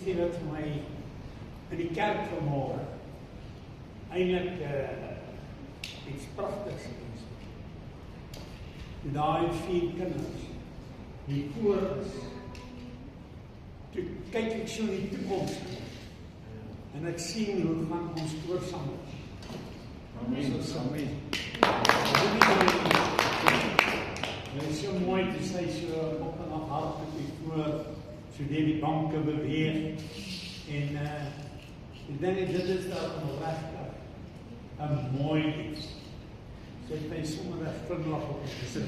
sê dat vir my in die kerk vanmôre eintlik iets pragtigs is. Die daai 4 kinders, die koor is, toe kyk ek so in die toekoms, en ek sien hoe gaan ons koorsaam. Amen. Amen. Het is so mooi te sê, so op en af hartelijk voor, so die banke beweeg, en ek dink dit is daar onregtig, 'n mooi iets. So het my sommer 'n glimlag op my gesit.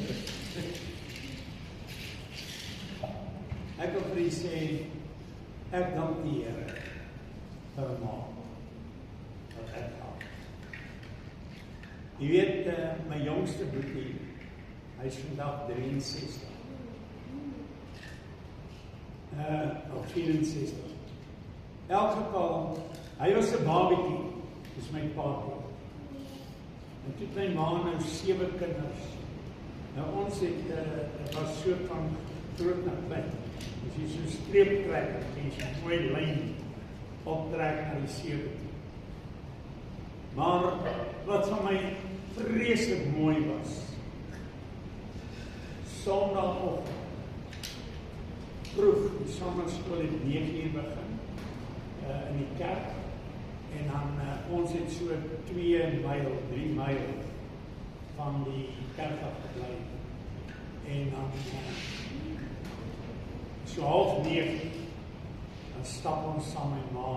Ek wil vir u sê, ek dank die Here vir my, wat ek had. Jy weet, my jongste broertjie, hy is vandag 63. Of 64. In elk geval, hy was 'n babietjie, dis my paartjie. En toe het my ma nou 7 kinders. Nou ons het was so van groot na klein. As jy so streep trek, en jy so mooi lyn optrek na die 7. Maar wat vir my vreeslik mooi was, Sondagoggend, vroeg, die sondagsskool het 9 uur begin, in die kerk, en dan, ons het so 2 myl, 3 myl van die kerk af gebly, en dan, so 8:30, dan stap ons saam met my ma,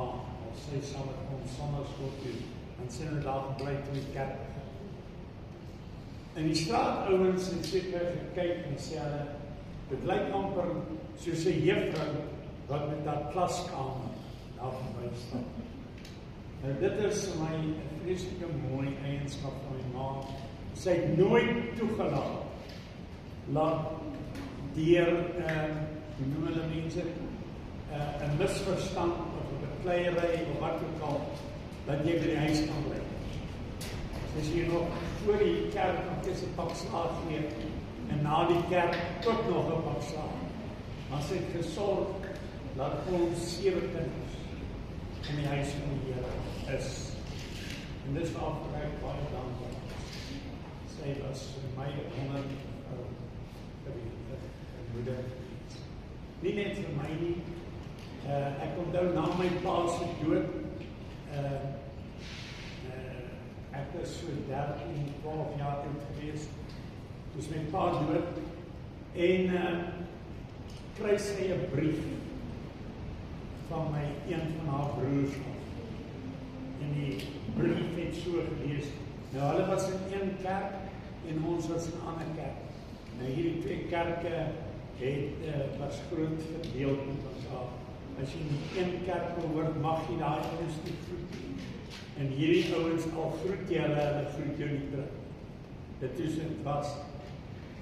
of sy saam met ons sondagsskool toe, en sy het daar gebly toe die kerk. En die straatouens het seker gekyk en sê hulle, dit lyk amper soos 'n juffrou wat met haar klaskamer daar verby stap. Nou dit is vir my 'n vreeslike mooi eienskap van my ma. Sy het nooit toegelaat laat deur, hoe noem hulle mense, 'n misverstand of 'n bekleierery of wat ook al, dat jy by die huis kan bly. As jy nog voor die kerk is 'n pak slaag gee, en na die kerk tot nog 'n pak slaag. Maar sy het gesorg dat ons 7 kinders in die huis van die Here is. En dis waarvoor ek baie dankbaar is. Sy was vir my 'n wonderlike moeder. Nie net vir my nie. Ek onthou na my pa se dood, ek is so 13, 12 jaar oud gewees, dus my pa dood, en kry sy 'n brief van een van haar broers af. En die brief het so gelees, nou hulle was in een kerk, en ons was in 'n ander kerk. Nou hierdie 2 kerke was groot verdeeld met ons. As jy in een kerk behoort, mag jy daai ouens nie groet nie. En hierdie ouens al groet jy hulle groet jou nie terug. Dit is het was.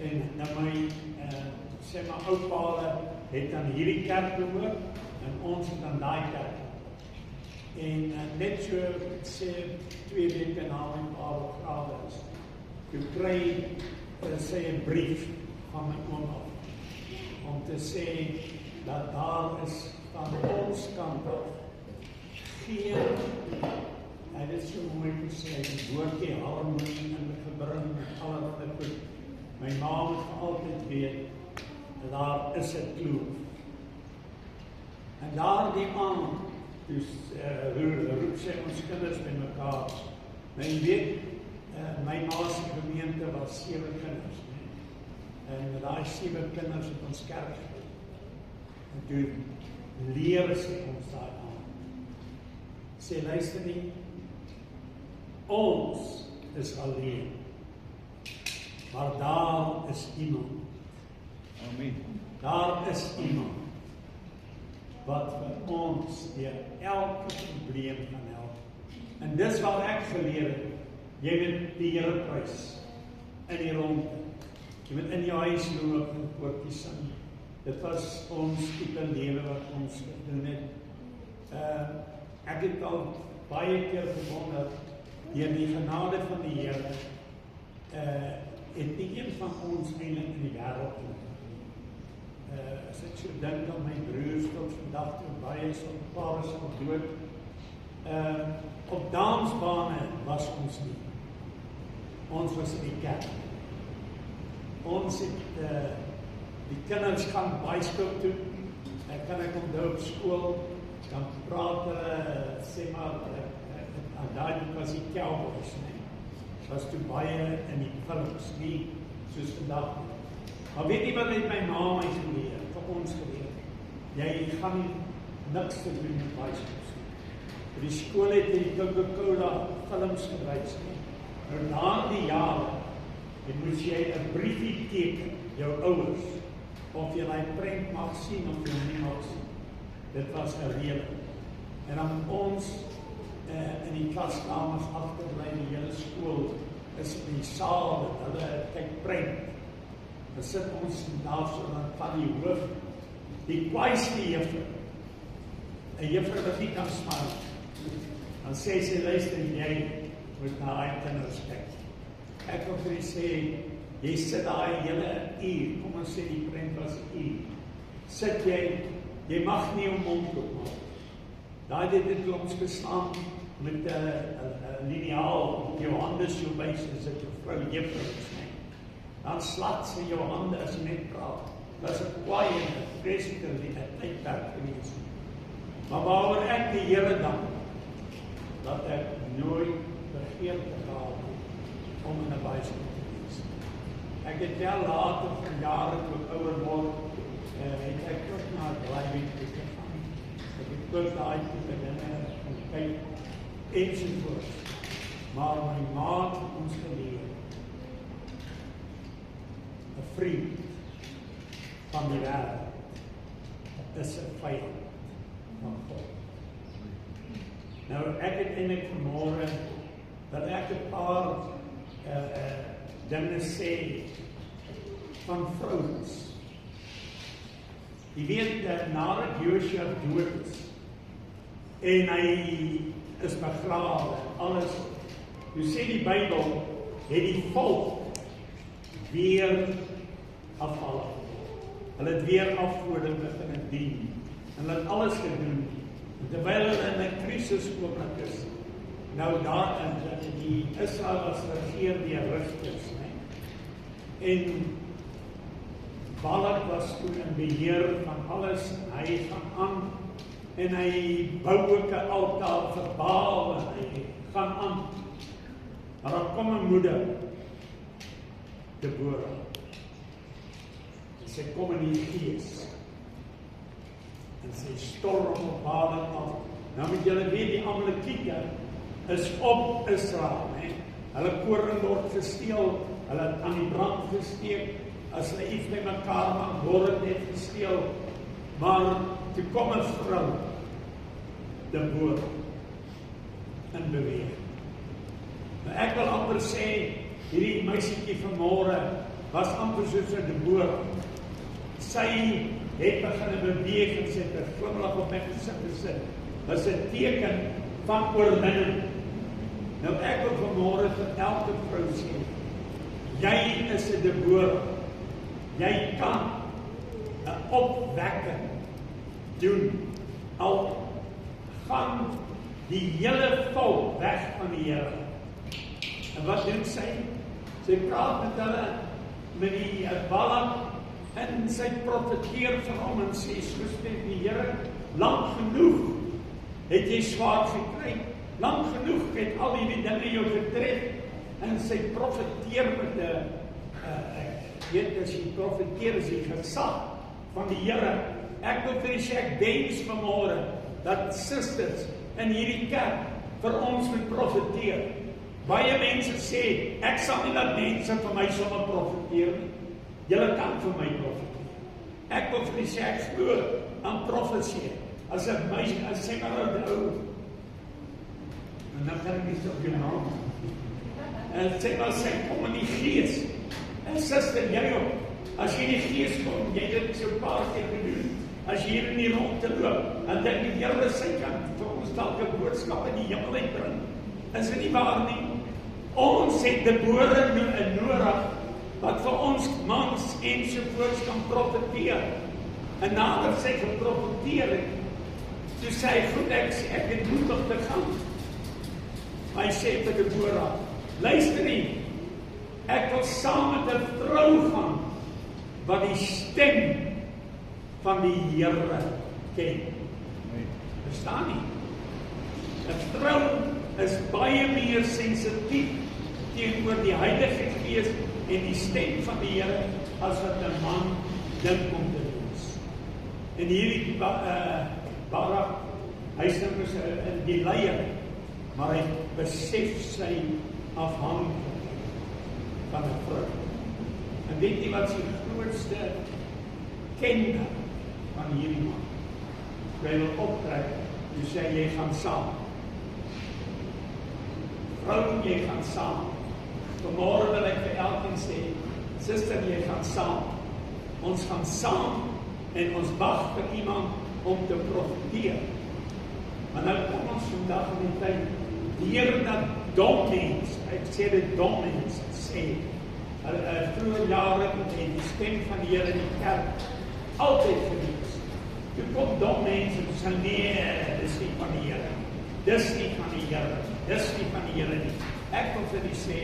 En nou my, sê my oupale het aan hierdie kerk behoort, en ons het aan daai kerk. En net so, sê 2 weke na my pa begrawe is, toe kry sy 'n brief van my oom af, om te sê dat daar is van ons kant af geen, hy het so mooi gesê, die woordjie harmonie in gebring met allerlei goed. My ma moet altyd weet, dat daar is 'n kloof. En daardie aand, dus roep sy ons kinders by mekaar. Nou jy weet, my ma se gemeente was 7 kinders. En met daai 7 kinders het ons kerk gegee. En toe leer sy ons daai aan. Sê, luister nie, ons is alleen, maar daar is iemand. Amen. Daar is iemand wat vir ons deur elke probleem kan help. En dis wat ek geleer het. Jy moet die Here prys in die ronde. Jy moet in jou huis loop en woordjie sing. Dit was ons tipe lewe wat ons gedoen het. Ek het al baie keer gewonder, deur die genade van die Here, het nie een van ons eintlik in die wêreld gekom. as ek so dink aan my broers tot vandag toe baie is op paar is op dood. Op dansbane was ons nie. Ons was in die kerk. Ons het die kinders gaan byskool toe. Ek onthou op skool, dan praat hulle, sê maar, daai was die Cowboys, nee. Was toe baie in die films, nie soos vandag nie. Maar weet nie wat met my ma my geleer, vir ons geleer. Jy gaan nie niks te doen met byskool. Die skool het die Coca-Cola films gewys nie. Nou na die jare, moes jy 'n briefie teken, jou ouers, of jy die prent mag sien of jy nie mag sien. Dit was 'n reël. En dan ons in die klaskamers agterbly die hele skool is in die saal en hulle kyk prent. Dan sit ons daar so van die hoof, die kwaaiste juffrou, 'n juffrou wat nie kan smaak. Dan sê sy, luister, jy moet na haar kinders kyk. Ek wil vir jy sê, jy sit daar hele uur, kom ons sê die prent was 'n uur. Sit jy mag nie om mond loop maak. Daai het ons geslaan met 'n liniaal, jou hande so wys as dit 'n vrou juffrou is. Dan slaat sy jou hande as jy net praat. Dat is 'n kwaai en 'n vreeslike tydperk gewees. Maar waaroor ek die Here dank, dat ek nooit begeerte gehad om in 'n byskool te wees. Ek het wel later van jare toe ek ouer word, het ek ook na 'n driving gegaan. Ek het ook daai tipe dinge kyk ensovoorts. Maar my ma het ons geleer, 'n vriend van die wêreld is 'n vyand van God. Nou, ek het eintlik vanmôre dat ek 'n paar dinge sê van vrouens. Jy weet, nadat Joshua dood is, en hy is begrawe, alles, jy sê die Bybel, het die volk weer afval. Hulle het weer afgode begin dien. En hulle het alles gedoen. En terwyl hulle in 'n krisis oomblik is, nou daar in die Israel was regeer deur rigters, en Balak was toen in beheer van alles, en hy gaan aan, en hy bou ook 'n altaar vir Baal, en hy gaan aan. Maar dan kom 'n moeder, Deborah, en sy kom in die gees, en sy storm op Balak af. Nou moet julle weet, die Amalekiete is op Israel, hulle koring word gesteel, hulle het aan die brand gesteek, as hulle iets by mekaar maak, word het gesteel, maar toe kom 'n vrou, Deborah, in beweging. Nou ek wil amper sê, hierdie meisietjie vanmôre was amper soos 'n Deborah. Sy het begin beweeg en sy het 'n glimlag op my gesig gesit. Dit is 'n teken van oorwinning. Nou ek wil vanmôre vir elke vrou sê, jy is 'n Deborah. Jy kan 'n opwekking doen. Al gaan die hele volk weg van die Here. En wat doen sy? Sy praat met hulle, met die Balak, en sy profeteer vir hom en sê, soos met die Here, lank genoeg het jy swaar gekry, lank genoeg het al die dinge jou getref, en sy profeteer met weet as jy profeteer is die gesag van die Here. Ek wil vir jy sê, ek wens vanmôre dat susters in hierdie kerk vir ons moet profeteer. Baie mense sê, ek sal nie dat mense vir my sommer profeteer nie. Julle kan vir my profeteer. Ek wil vir jy sê, ek glo aan profesie. As 'n meisie, as sê maar ou, en dan kan ek nie op jou naam. En sê maar sê, kom in die gees. En suster, jy ook, as jy in die gees kom, jy dit so 'n paar keer gedoen, as jy hier in die rondte loop, en dat die Here sy kan vir ons dalk 'n boodskap in die hemel uitbring, is dit nie waar nie? Ons het Deborah nodig, wat vir ons mans ensovoorts kan profeteer. En nadat sy geprofeteer het, toe sê hy, goed, ek het moed om te gaan. Maar hy sê vir Deborah, luister nie, ek wil saam met 'n vrou gaan, wat die stem van die Here ken. Verstaan nie? 'n vrou is baie meer sensitief teenoor die Heilige Gees en die stem van die Here as wat 'n man dink om te doen. En hierdie Barak, hy is in die leier, maar hy besef sy afhanklikheid van 'n vrou. En weet jy wat sy grootste kenmerk van hierdie man? Hy wil optrek, jy sê jy gaan saam. Vrou, jy gaan saam. Vanmôre wil ek vir elkeen sê, suster, jy gaan saam. Ons gaan saam en ons wag vir iemand om te profeteer. Maar nou kom ons vandag in die tyd, deur dat dom mens, ek sê dit dom mens, sê, vroeger jare het die stem van die Here in die kerk altyd gewees. Toe kom dom mense en sê, nee, dis nie van die Here. Dis nie van die Here. Dis nie van die Here nie. Ek wil vir die sê,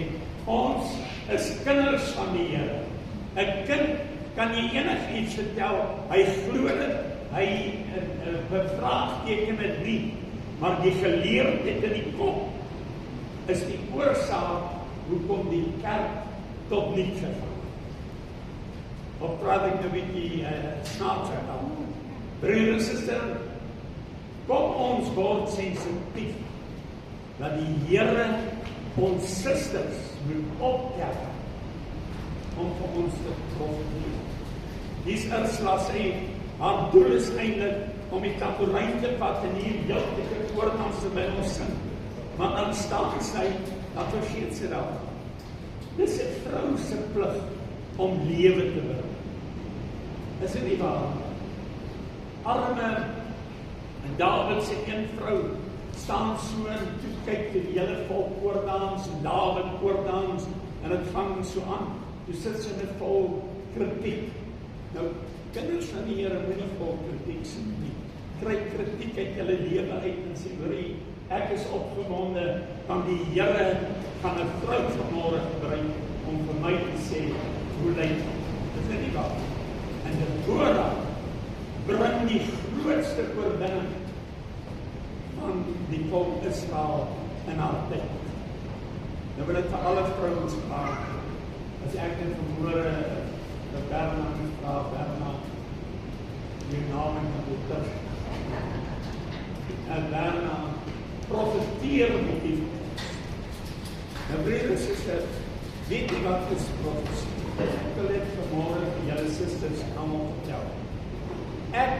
ons is kinders van die Here. 'n kind kan jy enigiets vertel, hy glo dit, hy bevraagteken dit nie, maar die geleerdheid in die kop is die oorsaak hoekom die kerk tot niet gegaan. Of praat ek nou bietjie snaaks uit. Broer en suster, kom ons word sensitief dat die Here ons susters moet optel om vir ons te profeteer. Dis Ursula sê, haar doel is eintlik om die tamboerijn te vat en hier heelteke koordanse by ons sing. Maar dan staan sy, dan vergeet sy dat. Dis 'n vrou se plig om lewe te bring. Is dit nie waar? Arme en Dawid se een vrou staan so en toe kyk die hele volk koordans en Dawid koordans en dit vang so aan. Toe sit sy met vol kritiek. Nou, kinders van die Here moet nie vol kritiek sien nie. Kry kritiek uit julle lewe uit en sê, hoorie, ek is opgewonde van die Here van 'n vrou vanmôre gebruik om vir my te sê hoe lyk dit. Dis net nie waar. En Deborah bring die grootste oorwinning van die volk Israel in haar tyd. Nou wil ek vir alle vrouens vra, as ek net vanmôre dat Bernard vra, Bernard, die naam van die terug. En Bernard, profeteer met die nou, broer en suster, weet jy wat is profesie? Ek wil dit vanmôre vir julle susters almal vertel. Ek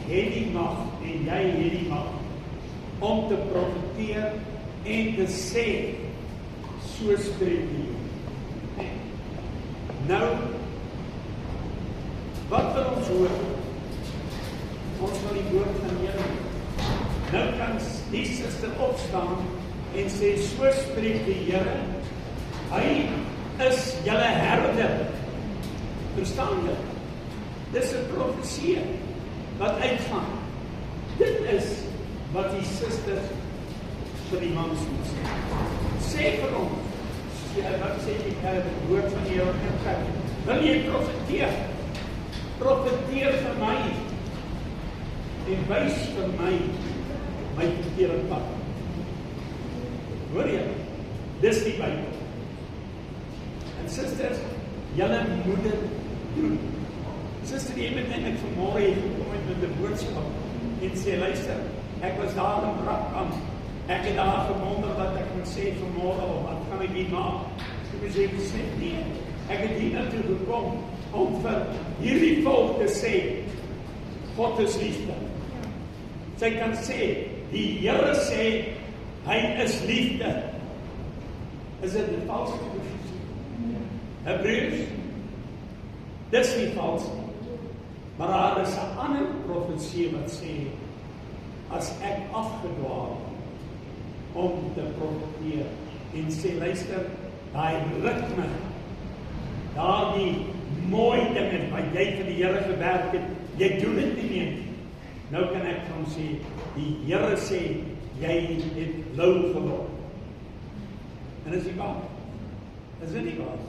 het die mag en jy het die mag om te profeteer en te sê, so spreek die Here. Nou, wat wil ons hoor? Ons wil die woord van die Here. Nou kan die suster opstaan en sê, so spreek die Here, hy is julle herder. Verstaan jy? Dis 'n profesie wat uitgaan. Dit is wat die susters vir die mans moet sê. Sê vir ons, wat sê die woord van die Here in kerk? Wil jy profeteer? Profeteer vir my en wys vir my verkeerde pad. Hoor jy? Dis die Bybel. En susters, julle moet dit doen. Suster, jy moet eintlik vanmôre hier gekom het met 'n boodskap en sê, luister, ek was daar in Brakpan. Ek het daar gewonder wat ek moet sê vanmôre, of wat gaan ek hier maak? Ek sê, nee, ek het hier naartoe gekom om vir hierdie volk te sê, God is liefde. Sy kan sê, die Here sê, hy is liefde. Is dit 'n valse profesie? Hebreërs, dis nie vals nie. Maar daar is 'n ander profesie wat sê, as ek afgedwaal om te profeteer en sê, luister, daai ritme, daardie mooi dinge wat jy vir die Here gewerk het jy doen dit nie meer. Nou kan ek van sê, die Here sê, jy het lou geword. En is nie waar. Is dit nie waar?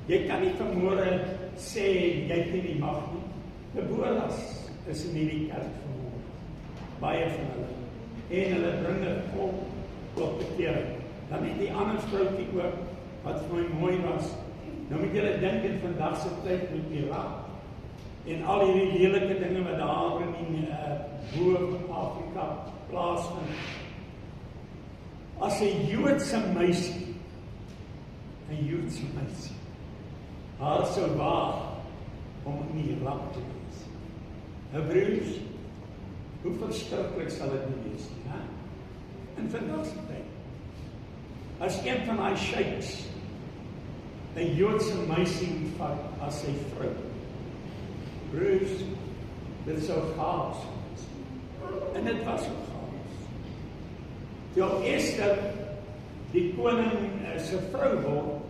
Jy kan nie vanmôre sê, jy het nie die mag nie. Boas is in die kerk vanmôre. Baie van hulle. En hulle bring dit op bekering. Dan het die ander vroukie ook, wat vir my mooi was. Nou moet julle dink in vandag se tyd met Irak. En al hierdie lelike dinge wat daar in die Boer-Afrika plaasvind. As 'n Joodse meisie, haar sou waag om in Irak te wees. Nou broers, hoe verskriklik sal dit nie wees nie, hè? In vandag se tyd. As een van daai sheiks 'n Joodse meisie vat as sy vrou. Broers, dit sou chaos wees. En dit was ook chaos. Toe Esther die koning se vrou word,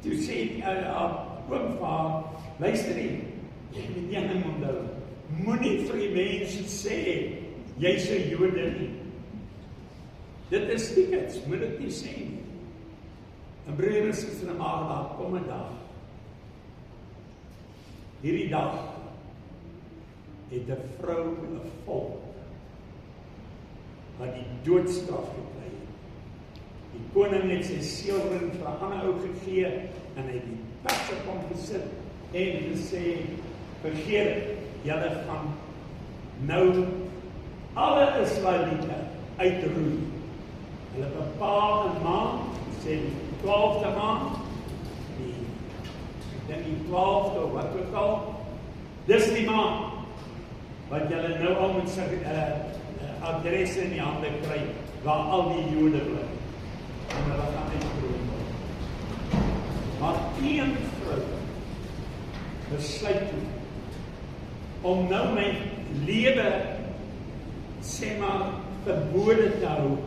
toe sê oom vir haar, luister nie, jy moet een ding onthou, moenie vir die mense sê, jy's 'n Jode nie. Dit is tickets, moet dit nie sê nie. En broer en suster, maar daar kom 'n dag. Hierdie dag het 'n vrou, 'n volk, wat die doodstraf gekry het. Die koning het sy seelring vir 'n ander ou gegee, en hy het die perse kom gesit, en gesê, vergeet, julle gaan nou alle Israeliete uitroei. Hulle bepaal 'n maand, sê die 12de maand, die 12de of wat ook al, dis die maand, wat julle nou al met sy adresse in die hande kry, waar al die Jode bly, en hulle gaan uitgeroei word. Maar een vrou besluit om nou my lewe, sê maar, verbode te hou,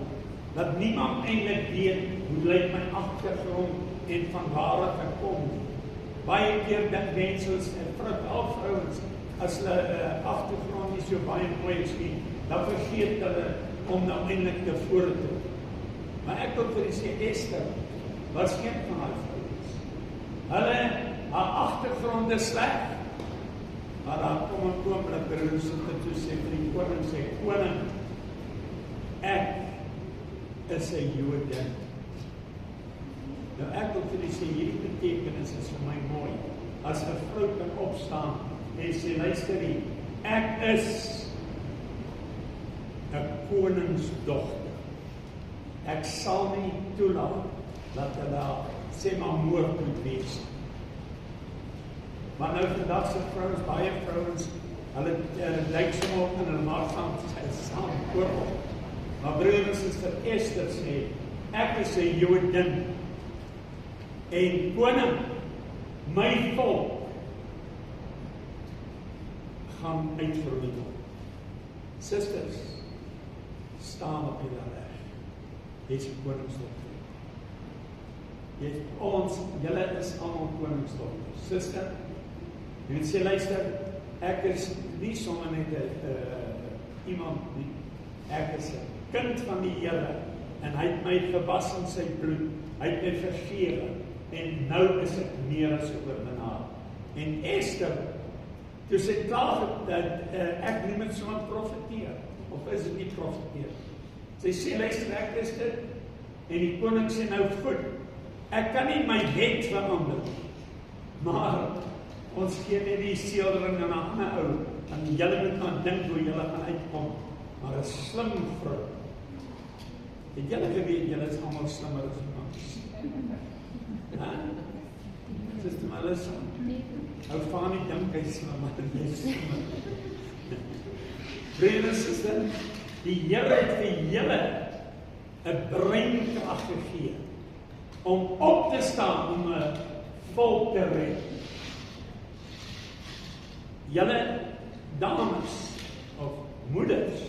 dat niemand eintlik weet hoe lyk my agtergrond en van waar ek gekom het. Baie keer dink mense, vrouens, as hulle agtergrond nie so baie mooi is nie, dan vergeet hulle om nou eintlik te vore te kom. Maar ek wil vir julle sê, Esther was een van haar vrouens. Haar agtergrond is sleg, maar daar kom 'n oomblik broers toe sê vir die koning, sê, koning, ek is 'n Jode. Nou ek wil vir julle sê, hierdie betekenis is vir my mooi. As 'n vrou kan opstaan en sê, luister nie, ek is 'n koningsdogter. Ek sal nie toelaat dat hulle sê maar moord moet wees. Maar nou vandag se vrouens, baie vrouens, hulle lyk so op en hulle maak saam oorlog. Maar broer en suster, Esther sê, ek is 'n Jodin, en koning, my volk gaan uitgeroei word. Susters, staan op julle reg. Jy's 'n koningsdogter. Julle is almal koningsdogters. Suster, jy moet sê, luister, ek is nie sommer net iemand nie. Ek is 'n kind van die Here, en hy het my gewas in sy bloed, hy het my vergewe, en nou is ek meer as oorwinnaar. En Esther, toe sy klaar dat ek nie met so 'n profeteer, of is dit nie profeteer? Sy sê, luister, ek is dit, en die koning sê, nou goed, ek kan nie my wet verander, maar ons gee net die seelring aan 'n ander ou, en julle moet gaan dink hoe julle gaan uitkom, maar 'n slim vrou. Het julle geweet, julle is almal slimmer as mans? Sister Melissa, hou van nie dink hy slimmer, hy is slimmer. Broer en suster, die Here het vir julle 'n breinkrag gegee om op te staan om 'n volk te red. Julle dames of moeders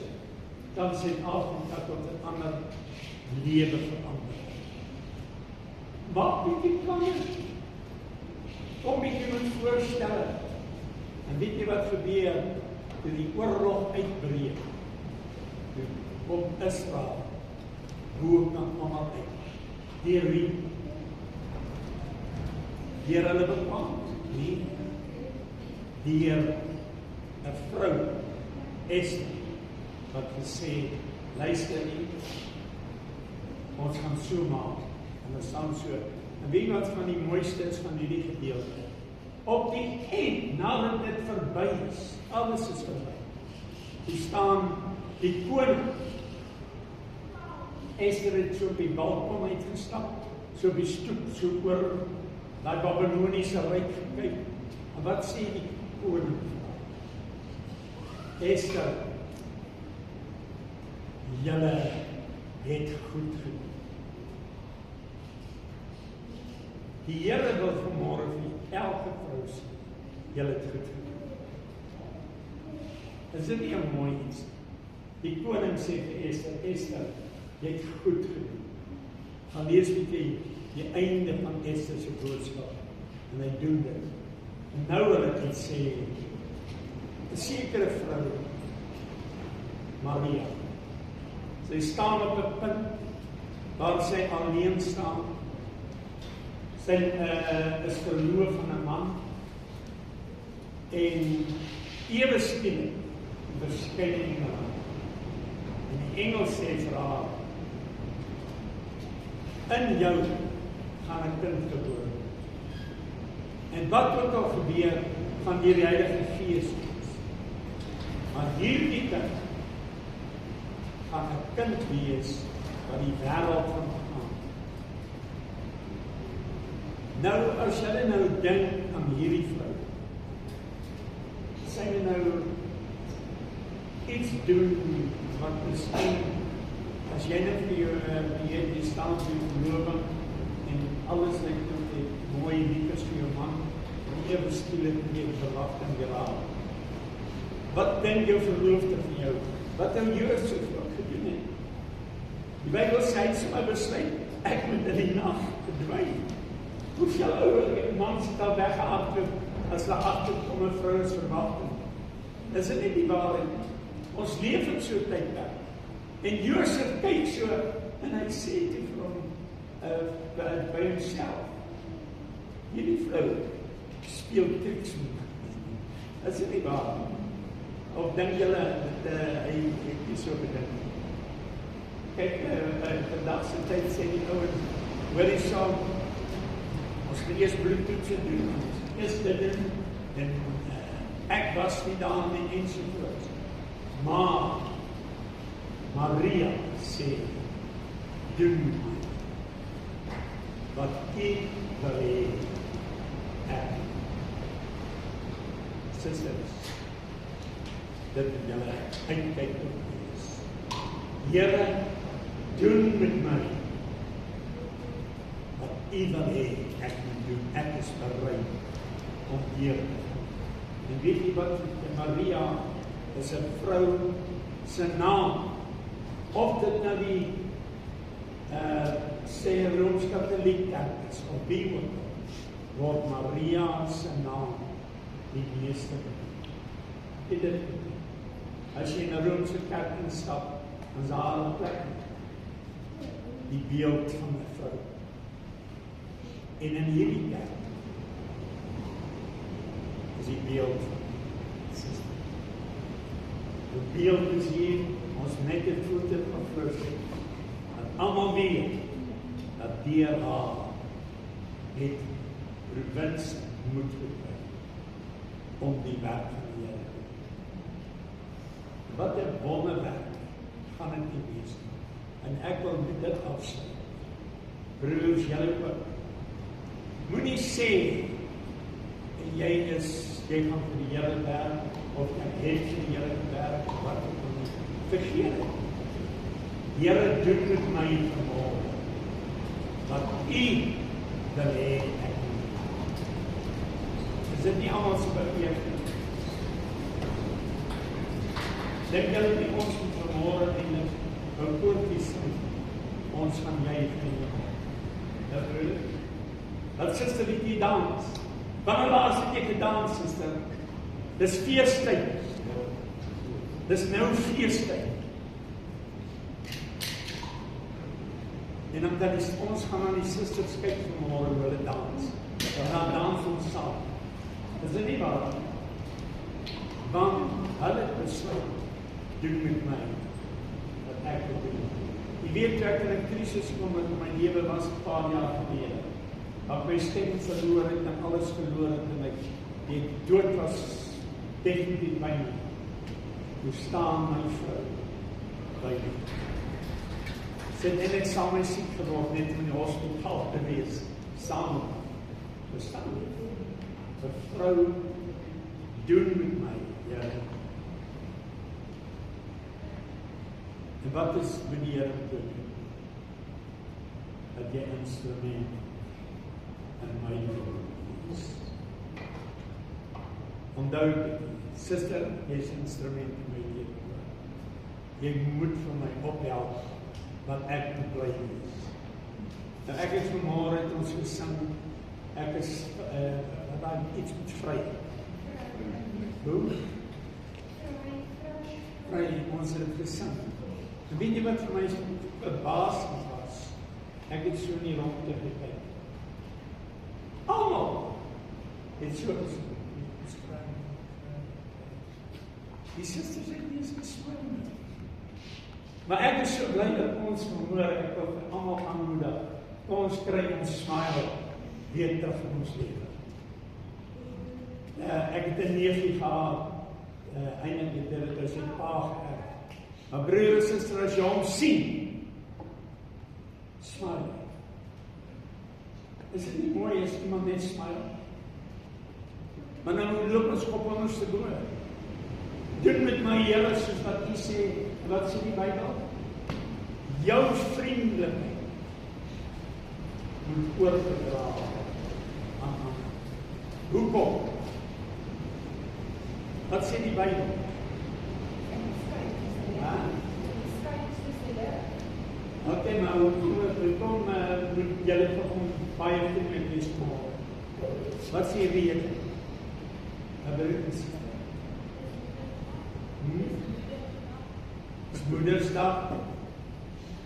kan Suid-Afrika tot 'n ander lewe verander. Wat bietjie kan jy? Kom bietjie moet voorstel, En weet jy wat gebeur toe die oorlog uitbreek? Toe kom Israel boek na almal uit. Deur wie? Deur hulle bepaal? Nee. Deur 'n vrou, Esther, wat gesê, luister nie, ons gaan so maak, en ons gaan so. En weet wat van die mooiste is van hierdie gedeelte? Op die eind, nadat dit verby is, alles is verby, die staan die koning. Esther het so op die balkon uitgestap, so op die stoep, so oor daai Babyloniese ryk gekyk. En wat sê die koning? Esther, julle het goed gedoen. Die Here wil vanmôre vir elke vrou sê, julle het goed gedoen. Is dit nie 'n mooi iets? Die koning sê vir Esther, Esther, jy het goed gedoen. Gaan lees met die einde van Esther se boodskap. En hy doen dit. En nou wil ek iets sê, 'n sekere vrou, Maria, sy staan op 'n punt waar sy alleen staan. Sy is verloof aan 'n man en ewe skielik verskyn 'n engel. En die engel sê vir haar, in jou gaan 'n kind gebore word. En wat ook al gebeur van die Heilige Gees, maar hierdie kind gaan 'n kind wees wat die wêreld gaan gaan. Nou, as jy nou dink aan hierdie vrou, sy nou iets doen wat miskien, as jy net vir jou die staan vir verloving en alles lyk net mooi liefes vir jou man, en ewe skielik nie verwagting geraak. Wat dink jou verloofde van jou? Wat hou Josef gedoen het? Die Bybel sê hy het maar besluit, ek moet in die nag verdwyn. Hoeveel ouer man sit al weggehardloop as hulle agterkom 'n vrou is verwagting? Is dit nie die waarheid? Ons leef in so 'n tydperk. En Josef kyk so en hy sê te vir hom by homself, hierdie vrou speel triks met my. Is dit nie waar? Of dink julle dat hy het nie so gedink? Kyk, vandag se tyd sê die ouens, hoor die saam, ons moet eers bloedtoetse doen, eers dit doen, en ek was nie daar nie ensovoorts. Maar Maria sê, doen wat ek wil hê ek. Susters, dit moet julle uitkyk op wees. Here, doen met my wat U wil hê ek moet doen. Ek is bereid om hier te gaan. En weet jy wat, Maria is 'n vrou se naam. Of dit nou die sê Rooms-Katholiek kerk is, of wie ook, word Maria se naam die meeste gedien. As jy in 'n Roomse kerk instap, dan is daar 'n plek, die beeld van 'n vrou. En in hierdie kerk is die beeld van Suster. Die beeld is hier, ons net die voete van vrucht, dat almal weet, dat deur haar het provinsie moet gekry, om die werk van die Here te doen. Wat 'n wonderwerk gaan dit nie wees nie. En ek wil met dit afsluit. Broers, julle ook. Moenie sê, jy gaan vir die Here werk, of ek het vir die Here gewerk, wat ook al nie. Vergeet het. Here, doen met my vanmôre wat U wil hê ek moet. Is dit nie almal se begeerte nie? Dink julle nie ons moet vanmôre eintlik 'n koortjie sing? Ons gaan jy geniet. Dat broer, dat suster liedjie dans. Wanneer laas het jy gedans, suster? Dis feestyd. Dis nou feestyd. En dan ons gaan aan die susters kyk vanmôre hoe hulle dans. En dan dans ons saam. Is dit nie waar? Want hulle het besluit, doen met my wat ek wil doen. Jy weet, toe ek in 'n krisis kom in my lewe was 'n paar jaar gelede. Wat my stem verloor het en alles verloor het en ek die dood was definitief by my. Hoe staan my vrou by my? Sy het net saam my siek geword, net in die hospitaal te wees, saam. Verstaan jy? 'n vrou doen met my, ja. En wat is meneer doen? Dat jy instrument in my lewe is. Onthou, suster, jy is instrument in my lewe. Jy moet vir my ophelp wat ek te bly is. Nou ek het vanmôre het ons gesing, ek is iets met vry. Hoe? Vry, ons het gesing. En weet jy wat vir my verbasend was? Ek het so in die rondte gekyk. Almal het so gesing. Die susters het nie eens geswim nie. Maar ek is so bly dat ons vanmôre, ek wil vir almal aanmoedig, ons kry ons smile weer terug in ons lewe. Ek het 'n neefie gehad, eintlik het dit sy pa geërf. Maar broer en suster, as jy hom sien, smile. Is dit nie mooi as iemand net smile? Maar nou loop ons kop ons te boe. Doen met my Here soos wat U sê, wat sê die Bybel? Jou vriendelikheid moet oorgedra aan ander. Hoekom? Wat sê die Bybel? Ja? Okay, maar hoekom moet julle vir hom baie vriendelik wees môre? Wat sê die Here? Dis Moedersdag.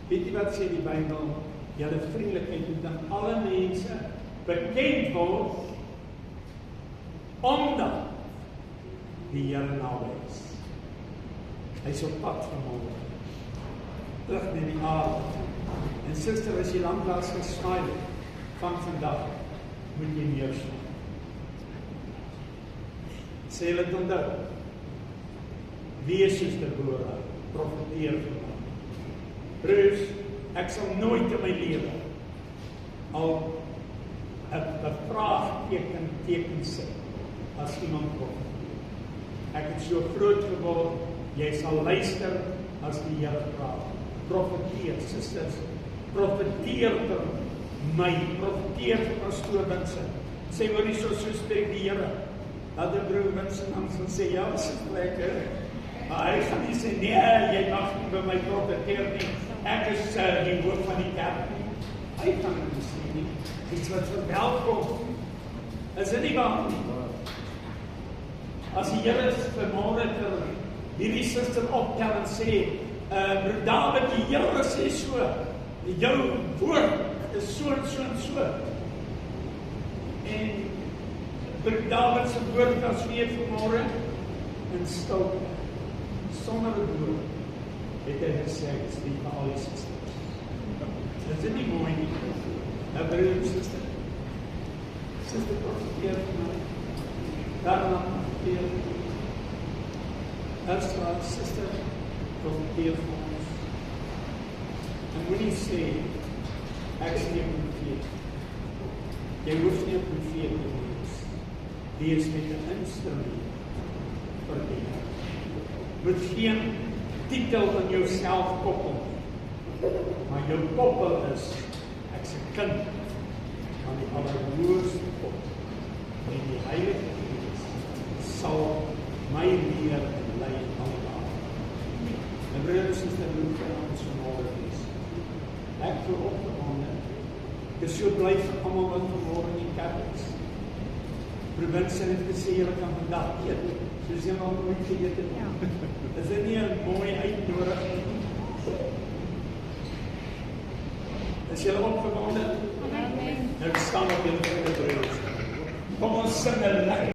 Weet jy wat sê die Bybel? Julle vriendelikheid moet aan alle mense bekend word, omdat die Here naby is. Hy is op pad vanmôre. Terug na die aarde. En suster, as jy lanklaas gesmaai van vandag, moet jy meer smaai. Sê hulle onthou. Wees soos Deborah, profeteer vir my. Broers, ek sal nooit in my lewe al 'n vraagteken sit as iemand profeteer. Ek het so groot geword, jy sal luister as die Here praat. Profeteer, susters, profeteer vir my, profeteer vir pastoor Vincent. Sê hoor nie so spreek die Here. Dat die broer Vincent dan sal sê, ja, is het lekker. Maar hy gaan nie sê, nee, jy mag nie by my profeteer nie. Ek is die hoof van die kerk nie. Hy gaan nie sê nie. Iets wat verwelkom. Is dit nie waar nie? As die Here vanmôre vir hierdie suster optel en sê, broer David, die Here sê so, jou woord is so en so en so. En broer David se woord was weer vanmôre in stilte, sonder 'n woord, het hy gesê, ek is lief vir al die susters. Is dit nie mooi nie? Nou broer en suster, suster profeteer vir my, daarna profeteer, Elstra, suster, profeteer vir ons. En moenie sê, ek is nie 'n profeet. Jy hoef nie 'n profeet te wees. Wees met 'n instrument vir die Here. Moet geen titel aan jouself koppel, maar jou koppel is, ek is 'n kind van die Allerhoogste God. En die Heilige Gees sal my leer en lei aldaar. En broers en susters, moet vir ons vanmôre wees. Ek voel opgewonde. Ek is so bly vir almal wat vanmôre in die kerk is. Provinsie het gesê, julle kan vandag eet. Soos jy maar ooit geëet het. Ja. Is dit nie 'n mooi uitnodiging? Is jy opgewonde? Amen. Nou staan op julle voete, broers. Kom ons sing 'n